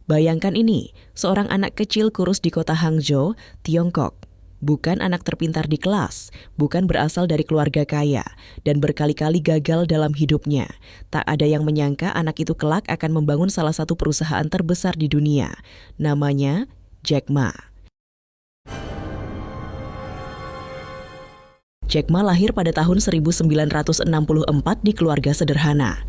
Bayangkan ini, seorang anak kecil kurus di kota Hangzhou, Tiongkok. Bukan anak terpintar di kelas, bukan berasal dari keluarga kaya, dan berkali-kali gagal dalam hidupnya. Tak ada yang menyangka anak itu kelak akan membangun salah satu perusahaan terbesar di dunia. Namanya Jack Ma. Jack Ma lahir pada tahun 1964 di keluarga sederhana.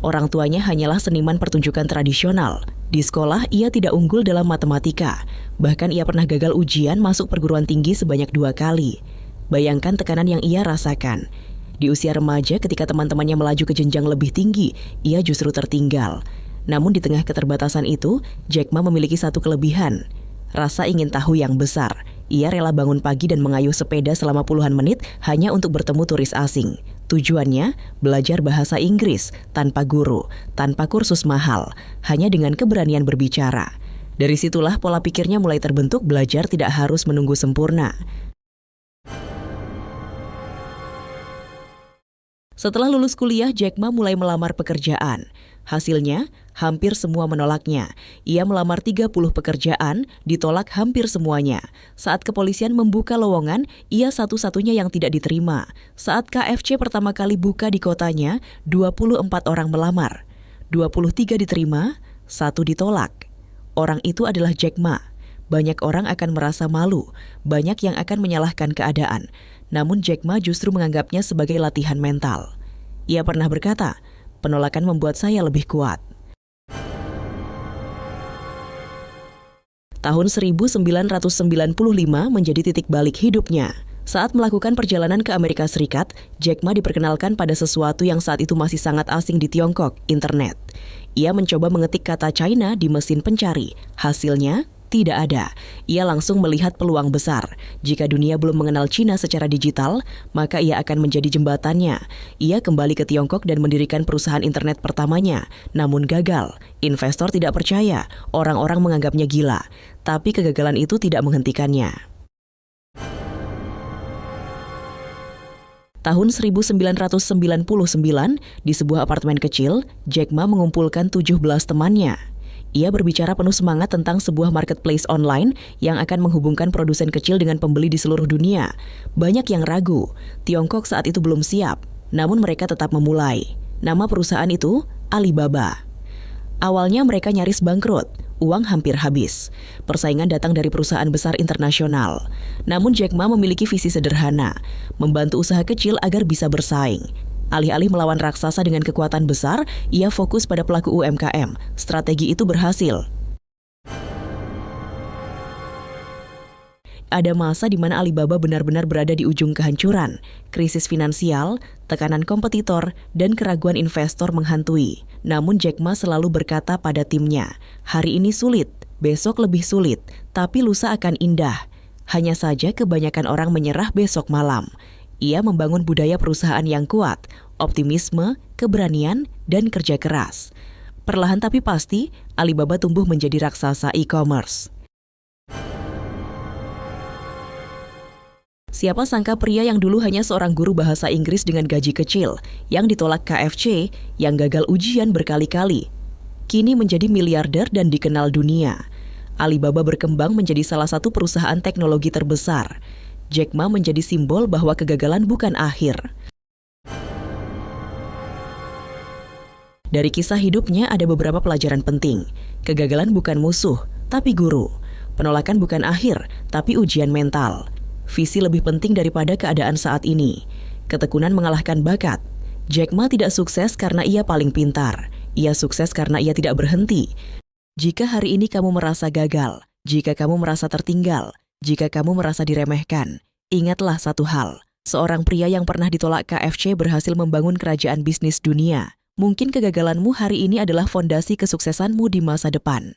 Orang tuanya hanyalah seniman pertunjukan tradisional. Di sekolah, ia tidak unggul dalam matematika. Bahkan ia pernah gagal ujian masuk perguruan tinggi sebanyak 2 kali. Bayangkan tekanan yang ia rasakan. Di usia remaja, ketika teman-temannya melaju ke jenjang lebih tinggi, ia justru tertinggal. Namun di tengah keterbatasan itu, Jack Ma memiliki satu kelebihan. Rasa ingin tahu yang besar. Ia rela bangun pagi dan mengayuh sepeda selama puluhan menit hanya untuk bertemu turis asing. Tujuannya, belajar bahasa Inggris tanpa guru, tanpa kursus mahal, hanya dengan keberanian berbicara. Dari situlah pola pikirnya mulai terbentuk, belajar tidak harus menunggu sempurna. Setelah lulus kuliah, Jack Ma mulai melamar pekerjaan. Hasilnya, hampir semua menolaknya. Ia melamar 30 pekerjaan, ditolak hampir semuanya. Saat kepolisian membuka lowongan, ia satu-satunya yang tidak diterima. Saat KFC pertama kali buka di kotanya, 24 orang melamar. 23 diterima, 1 ditolak. Orang itu adalah Jack Ma. Banyak orang akan merasa malu, banyak yang akan menyalahkan keadaan. Namun Jack Ma justru menganggapnya sebagai latihan mental. Ia pernah berkata, "Penolakan membuat saya lebih kuat." Tahun 1995 menjadi titik balik hidupnya. Saat melakukan perjalanan ke Amerika Serikat, Jack Ma diperkenalkan pada sesuatu yang saat itu masih sangat asing di Tiongkok, internet. Ia mencoba mengetik kata China di mesin pencari. Hasilnya, tidak ada. Ia langsung melihat peluang besar. Jika dunia belum mengenal Cina secara digital, maka ia akan menjadi jembatannya. Ia kembali ke Tiongkok dan mendirikan perusahaan internet pertamanya. Namun gagal. Investor tidak percaya. Orang-orang menganggapnya gila. Tapi kegagalan itu tidak menghentikannya. Tahun 1999, di sebuah apartemen kecil, Jack Ma mengumpulkan 17 temannya. Ia berbicara penuh semangat tentang sebuah marketplace online yang akan menghubungkan produsen kecil dengan pembeli di seluruh dunia. Banyak yang ragu, Tiongkok saat itu belum siap, namun mereka tetap memulai. Nama perusahaan itu Alibaba. Awalnya mereka nyaris bangkrut, uang hampir habis. Persaingan datang dari perusahaan besar internasional. Namun Jack Ma memiliki visi sederhana, membantu usaha kecil agar bisa bersaing. Alih-alih melawan raksasa dengan kekuatan besar, ia fokus pada pelaku UMKM. Strategi itu berhasil. Ada masa di mana Alibaba benar-benar berada di ujung kehancuran. Krisis finansial, tekanan kompetitor, dan keraguan investor menghantui. Namun Jack Ma selalu berkata pada timnya, "Hari ini sulit, besok lebih sulit, tapi lusa akan indah." Hanya saja kebanyakan orang menyerah besok malam. Ia membangun budaya perusahaan yang kuat, optimisme, keberanian, dan kerja keras. Perlahan tapi pasti, Alibaba tumbuh menjadi raksasa e-commerce. Siapa sangka pria yang dulu hanya seorang guru bahasa Inggris dengan gaji kecil, yang ditolak KFC, yang gagal ujian berkali-kali, kini menjadi miliarder dan dikenal dunia. Alibaba berkembang menjadi salah satu perusahaan teknologi terbesar. Jack Ma menjadi simbol bahwa kegagalan bukan akhir. Dari kisah hidupnya ada beberapa pelajaran penting. Kegagalan bukan musuh, tapi guru. Penolakan bukan akhir, tapi ujian mental. Visi lebih penting daripada keadaan saat ini. Ketekunan mengalahkan bakat. Jack Ma tidak sukses karena ia paling pintar. Ia sukses karena ia tidak berhenti. Jika hari ini kamu merasa gagal, jika kamu merasa tertinggal, jika kamu merasa diremehkan, ingatlah satu hal. Seorang pria yang pernah ditolak KFC berhasil membangun kerajaan bisnis dunia. Mungkin kegagalanmu hari ini adalah fondasi kesuksesanmu di masa depan.